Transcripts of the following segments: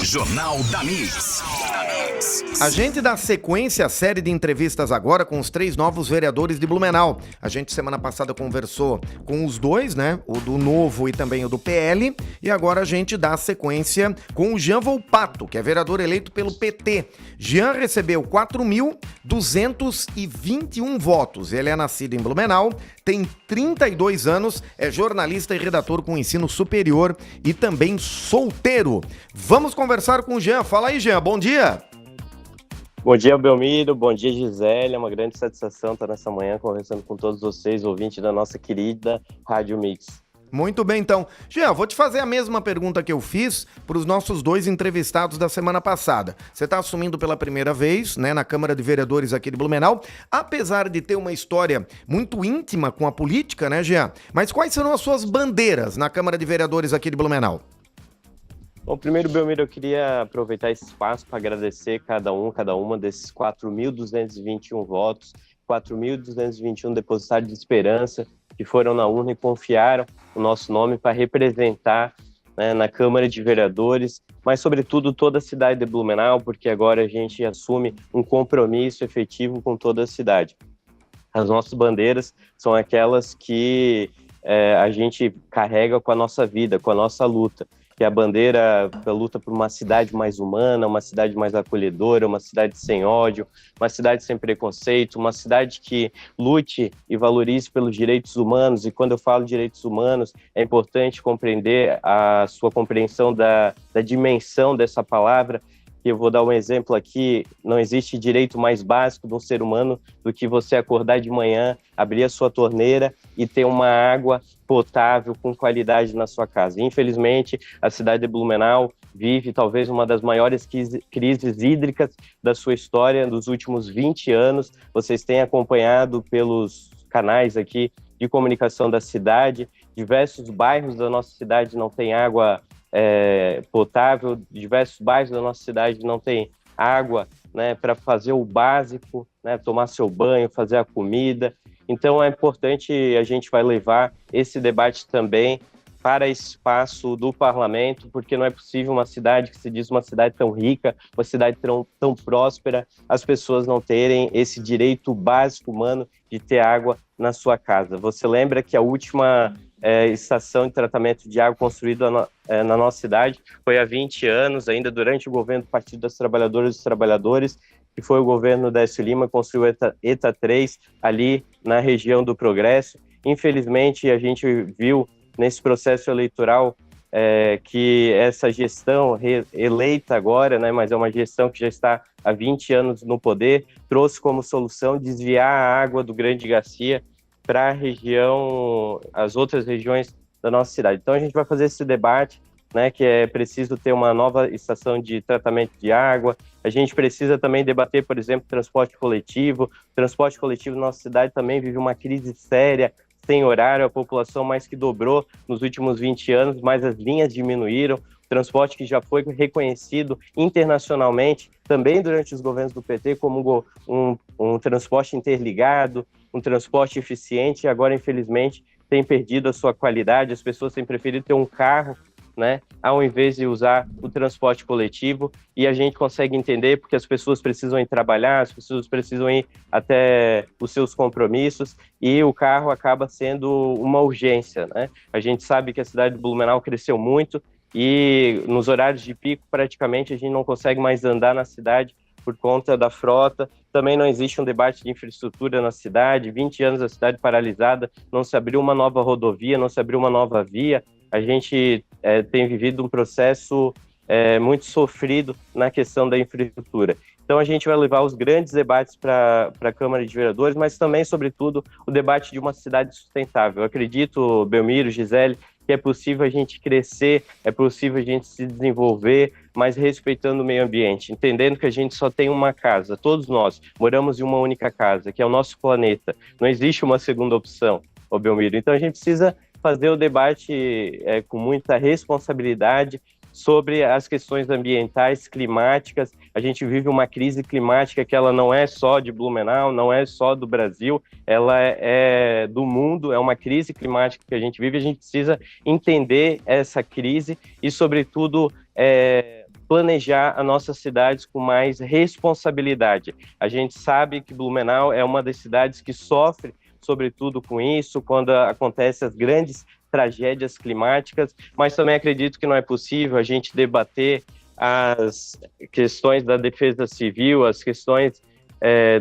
Jornal da Mix. A gente dá sequência à série de entrevistas agora com os 3 novos vereadores de Blumenau. A gente semana passada conversou com os 2, né? O do Novo e também o do PL. E agora a gente dá sequência com o Jean Volpato, que é vereador eleito pelo PT. Jean recebeu 4.221 votos. Ele é nascido em Blumenau, tem 32 anos, é jornalista e redator com ensino superior e também solteiro. Vamos conversar com o Jean. Fala aí, Jean. Bom dia. Bom dia, Belmiro. Bom dia, Gisele. É uma grande satisfação estar nessa manhã conversando com todos vocês, ouvintes da nossa querida Rádio Mix. Muito bem, então. Jean, vou te fazer a mesma pergunta que eu fiz para os nossos 2 entrevistados da semana passada. Você está assumindo pela primeira vez, né, na Câmara de Vereadores aqui de Blumenau, apesar de ter uma história muito íntima com a política, né, Jean? Mas quais serão as suas bandeiras na Câmara de Vereadores aqui de Blumenau? Bom, primeiro, Belmiro, eu queria aproveitar esse espaço para agradecer cada uma desses 4.221 votos, 4.221 depositários de esperança que foram na urna e confiaram o nosso nome para representar, né, na Câmara de Vereadores, mas, sobretudo, toda a cidade de Blumenau, porque agora a gente assume um compromisso efetivo com toda a cidade. As nossas bandeiras são aquelas que a gente carrega com a nossa vida, com a nossa luta, que é a bandeira da luta por uma cidade mais humana, uma cidade mais acolhedora, uma cidade sem ódio, uma cidade sem preconceito, uma cidade que lute e valorize pelos direitos humanos. E quando eu falo direitos humanos, é importante compreender a sua compreensão da dimensão dessa palavra. Eu vou dar um exemplo aqui: não existe direito mais básico de um ser humano do que você acordar de manhã, abrir a sua torneira e ter uma água potável com qualidade na sua casa. Infelizmente, a cidade de Blumenau vive talvez uma das maiores crises hídricas da sua história dos últimos 20 anos. Vocês têm acompanhado pelos canais aqui de comunicação da cidade, diversos bairros da nossa cidade não têm água potável, diversos bairros da nossa cidade não tem água, né, para fazer o básico, né, tomar seu banho, fazer a comida. Então é importante, a gente vai levar esse debate também para esse espaço do parlamento, porque não é possível uma cidade que se diz uma cidade tão rica, uma cidade tão próspera, as pessoas não terem esse direito básico humano de ter água na sua casa. Você lembra que a última estação de tratamento de água construída na nossa cidade foi há 20 anos, ainda durante o governo do Partido das Trabalhadoras e dos Trabalhadores, que foi o governo Décio Lima, construiu ETA 3 ali na região do Progresso. Infelizmente, a gente viu nesse processo eleitoral que essa gestão eleita agora, né, mas é uma gestão que já está há 20 anos no poder, trouxe como solução desviar a água do Grande Garcia para a região, as outras regiões da nossa cidade. Então a gente vai fazer esse debate, né, que é preciso ter uma nova estação de tratamento de água. A gente precisa também debater, por exemplo, transporte coletivo. O transporte coletivo na nossa cidade também vive uma crise séria, sem horário, a população mais que dobrou nos últimos 20 anos, mas as linhas diminuíram. O transporte que já foi reconhecido internacionalmente, também durante os governos do PT, como um transporte interligado, um transporte eficiente, agora, infelizmente, tem perdido a sua qualidade. As pessoas têm preferido ter um carro, né, ao invés de usar o transporte coletivo, e a gente consegue entender porque as pessoas precisam ir trabalhar, as pessoas precisam ir até os seus compromissos, e o carro acaba sendo uma urgência, né? A gente sabe que a cidade de Blumenau cresceu muito, e nos horários de pico, praticamente, a gente não consegue mais andar na cidade por conta da frota. Também não existe um debate de infraestrutura na cidade, 20 anos a cidade paralisada, não se abriu uma nova rodovia, não se abriu uma nova via. A gente tem vivido um processo muito sofrido na questão da infraestrutura. Então a gente vai levar os grandes debates para a Câmara de Vereadores, mas também, sobretudo, o debate de uma cidade sustentável. Eu acredito, Belmiro, Gisele, que é possível a gente crescer, é possível a gente se desenvolver, mas respeitando o meio ambiente, entendendo que a gente só tem uma casa, todos nós moramos em uma única casa, que é o nosso planeta, não existe uma segunda opção, Belmiro. Então a gente precisa fazer o debate com muita responsabilidade sobre as questões ambientais, climáticas. A gente vive uma crise climática que ela não é só de Blumenau, não é só do Brasil, ela é do mundo, é uma crise climática que a gente vive. A gente precisa entender essa crise e, sobretudo, planejar a nossa cidade com mais responsabilidade. A gente sabe que Blumenau é uma das cidades que sofre, sobretudo com isso, quando acontecem as grandes tragédias climáticas, mas também acredito que não é possível a gente debater as questões da defesa civil, as questões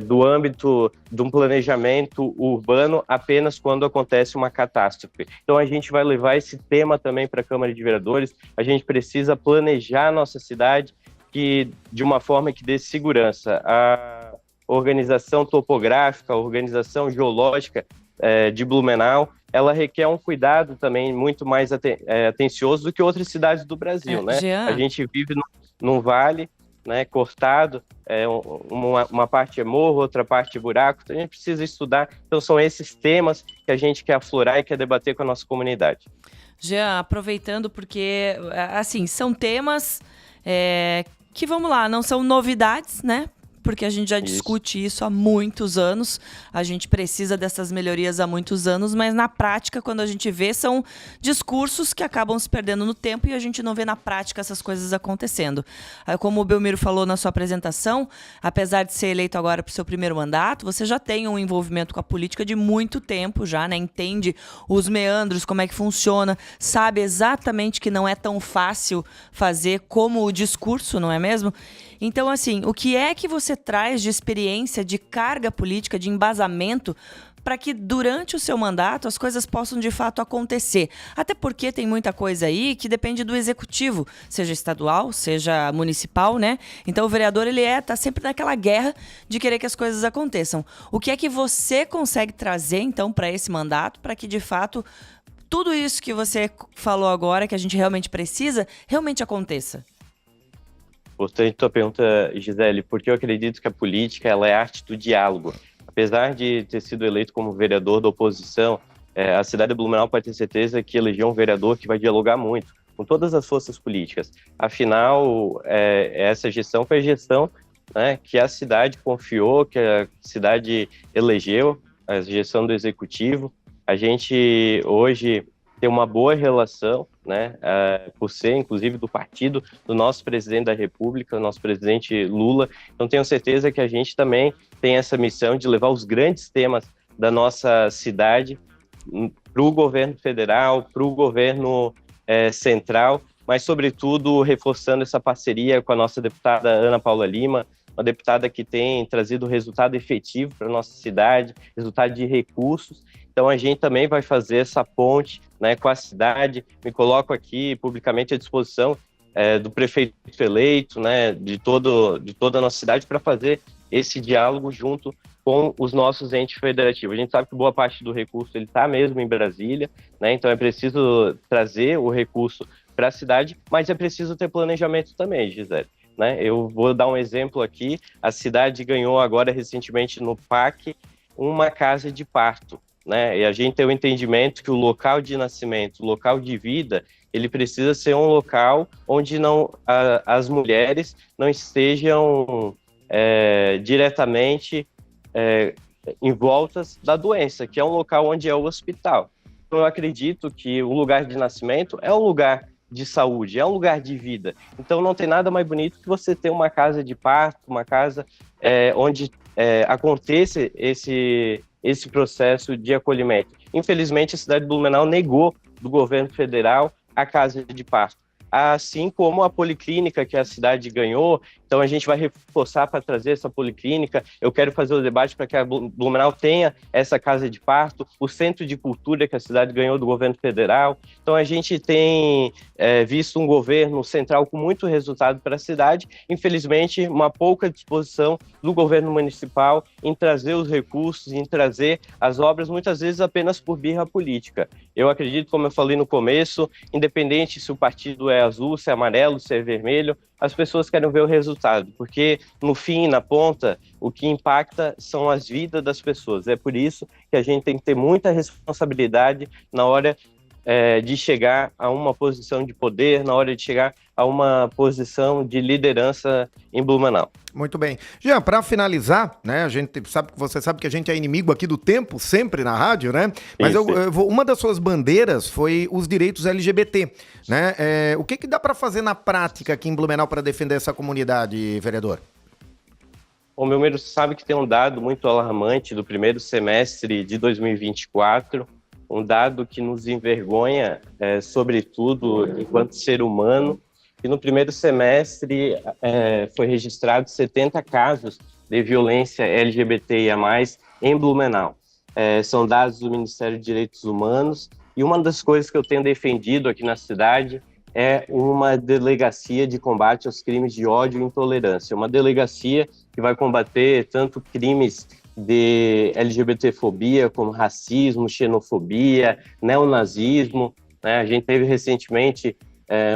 do âmbito de um planejamento urbano apenas quando acontece uma catástrofe. Então a gente vai levar esse tema também para a Câmara de Vereadores. A gente precisa planejar a nossa cidade de uma forma que dê segurança. A organização topográfica, a organização geológica de Blumenau, ela requer um cuidado também muito mais atencioso do que outras cidades do Brasil, né? Jean. A gente vive num vale, né, cortado, uma parte é morro, outra parte é buraco, então a gente precisa estudar. Então são esses temas que a gente quer aflorar e quer debater com a nossa comunidade. Jean, aproveitando porque, assim, são temas que, vamos lá, não são novidades, né? Porque a gente já discute isso há muitos anos, a gente precisa dessas melhorias há muitos anos, mas na prática, quando a gente vê, são discursos que acabam se perdendo no tempo e a gente não vê na prática essas coisas acontecendo. Como o Belmiro falou na sua apresentação, apesar de ser eleito agora para o seu primeiro mandato, você já tem um envolvimento com a política de muito tempo já, né? Entende os meandros, como é que funciona, sabe exatamente que não é tão fácil fazer como o discurso, não é mesmo? Então, assim, o que é que você traz de experiência, de carga política, de embasamento, para que durante o seu mandato as coisas possam de fato acontecer? Até porque tem muita coisa aí que depende do executivo, seja estadual, seja municipal, né? Então o vereador, ele tá sempre naquela guerra de querer que as coisas aconteçam. O que é que você consegue trazer, então, para esse mandato, para que de fato tudo isso que você falou agora, que a gente realmente precisa, realmente aconteça? Importante tua pergunta, Gisele, porque eu acredito que a política ela é a arte do diálogo. Apesar de ter sido eleito como vereador da oposição, a cidade de Blumenau pode ter certeza que elegeu um vereador que vai dialogar muito com todas as forças políticas. Afinal, essa gestão foi a gestão, né, que a cidade confiou, que a cidade elegeu, a gestão do executivo. A gente hoje tem uma boa relação, né, por ser, inclusive, do partido do nosso presidente da República, nosso presidente Lula. Então, tenho certeza que a gente também tem essa missão de levar os grandes temas da nossa cidade para o governo federal, para o governo central, mas, sobretudo, reforçando essa parceria com a nossa deputada Ana Paula Lima, uma deputada que tem trazido resultado efetivo para a nossa cidade, resultado de recursos. Então, a gente também vai fazer essa ponte, né, com a cidade. Me coloco aqui publicamente à disposição do prefeito eleito, né, de toda a nossa cidade, para fazer esse diálogo junto com os nossos entes federativos. A gente sabe que boa parte do recurso está mesmo em Brasília, né, então é preciso trazer o recurso para a cidade, mas é preciso ter planejamento também, Gisele. Né? Eu vou dar um exemplo aqui. A cidade ganhou agora recentemente no PAC uma casa de parto, né? E a gente tem o entendimento que o local de nascimento, o local de vida, ele precisa ser um local onde as mulheres não estejam diretamente envoltas da doença, que é um local onde é o hospital. Então, eu acredito que o lugar de nascimento é um lugar de saúde, é um lugar de vida. Então não tem nada mais bonito que você ter uma casa de parto, uma casa onde aconteça esse processo de acolhimento. Infelizmente, a cidade de Blumenau negou do governo federal a casa de parto, assim como a policlínica que a cidade ganhou. Então a gente vai reforçar para trazer essa policlínica. Eu quero fazer o debate para que a Blumenau tenha essa casa de parto, o centro de cultura que a cidade ganhou do governo federal. Então a gente tem visto um governo central com muito resultado para a cidade, infelizmente uma pouca disposição do governo municipal em trazer os recursos, em trazer as obras, muitas vezes apenas por birra política. Eu acredito, como eu falei no começo, independente se o partido é azul, se é amarelo, se é vermelho, as pessoas querem ver o resultado, porque no fim, na ponta, o que impacta são as vidas das pessoas. É por isso que a gente tem que ter muita responsabilidade na hora de chegar a uma posição de poder, na hora de chegar a uma posição de liderança em Blumenau. Muito bem. Jean, para finalizar, né, você sabe que a gente é inimigo aqui do tempo, sempre na rádio, né? Mas uma das suas bandeiras foi os direitos LGBT, né? O que dá para fazer na prática aqui em Blumenau para defender essa comunidade, vereador? O Belmiro sabe que tem um dado muito alarmante do primeiro semestre de 2024, um dado que nos envergonha, sobretudo enquanto ser humano, que no primeiro semestre foi registrado 70 casos de violência LGBTIA+, em Blumenau. São dados do Ministério de Direitos Humanos, e uma das coisas que eu tenho defendido aqui na cidade é uma delegacia de combate aos crimes de ódio e intolerância, uma delegacia que vai combater tanto crimes de LGBTfobia, como racismo, xenofobia, neonazismo, né? A gente teve recentemente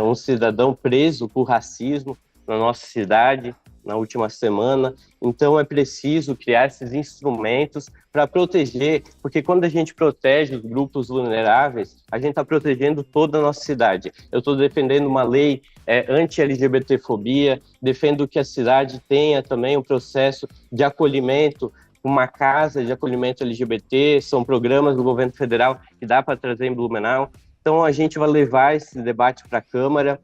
um cidadão preso por racismo na nossa cidade, na última semana. Então é preciso criar esses instrumentos para proteger, porque quando a gente protege os grupos vulneráveis, a gente está protegendo toda a nossa cidade. Eu estou defendendo uma lei anti-LGBTfobia, defendo que a cidade tenha também um processo de acolhimento, uma casa de acolhimento LGBT, são programas do governo federal que dá para trazer em Blumenau. Então a gente vai levar esse debate para a Câmara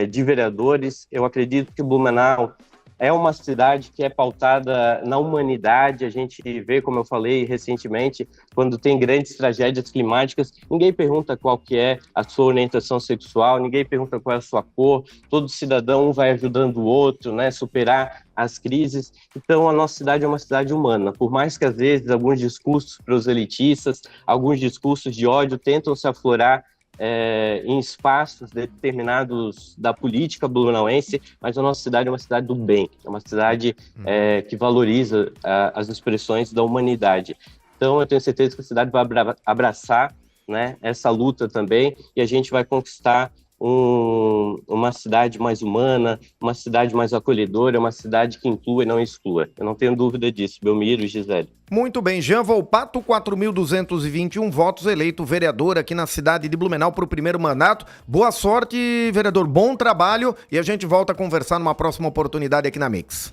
de Vereadores. Eu acredito que Blumenau é uma cidade que é pautada na humanidade. A gente vê, como eu falei recentemente, quando tem grandes tragédias climáticas, ninguém pergunta qual que é a sua orientação sexual, ninguém pergunta qual é a sua cor, todo cidadão vai ajudando o outro, né, superar as crises. Então a nossa cidade é uma cidade humana, por mais que às vezes alguns discursos proselitistas, alguns discursos de ódio tentam se aflorar em espaços determinados da política blumenauense, mas a nossa cidade é uma cidade do bem, é uma cidade que valoriza as expressões da humanidade. Então eu tenho certeza que a cidade vai abraçar, né, essa luta também, e a gente vai conquistar uma cidade mais humana, uma cidade mais acolhedora, uma cidade que inclua e não exclua. Eu não tenho dúvida disso, Belmiro e Gisele. Muito bem, Jean Volpato, 4.221 votos, eleito vereador aqui na cidade de Blumenau para o primeiro mandato. Boa sorte, vereador, bom trabalho, e a gente volta a conversar numa próxima oportunidade aqui na Mix.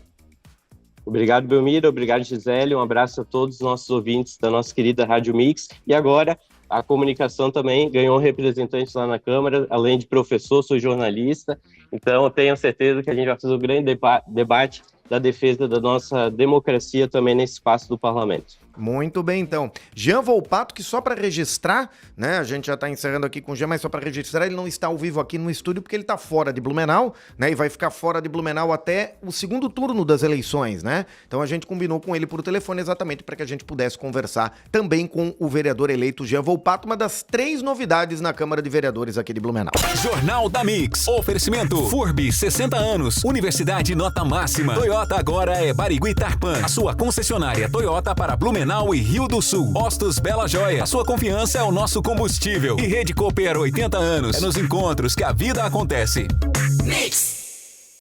Obrigado, Belmiro, obrigado, Gisele, um abraço a todos os nossos ouvintes da nossa querida Rádio Mix. E agora, a comunicação também ganhou representantes lá na Câmara, além de professor, sou jornalista, então eu tenho certeza que a gente vai fazer um grande debate da defesa da nossa democracia também nesse espaço do parlamento. Muito bem, então. Jean Volpato, que só para registrar, né, a gente já está encerrando aqui com o Jean, mas só para registrar, ele não está ao vivo aqui no estúdio porque ele está fora de Blumenau, né, e vai ficar fora de Blumenau até o segundo turno das eleições, né? Então a gente combinou com ele por telefone exatamente para que a gente pudesse conversar também com o vereador eleito Jean Volpato, uma das 3 novidades na Câmara de Vereadores aqui de Blumenau. Jornal da Mix. Oferecimento FURB, 60 anos. Universidade nota máxima. Toyota agora é Barigui Tarpan. A sua concessionária Toyota para Blumenau e Rio do Sul. Postos Bela Joia. A sua confiança é o nosso combustível. E Rede Cooper, 80 anos. É nos encontros que a vida acontece. Mix.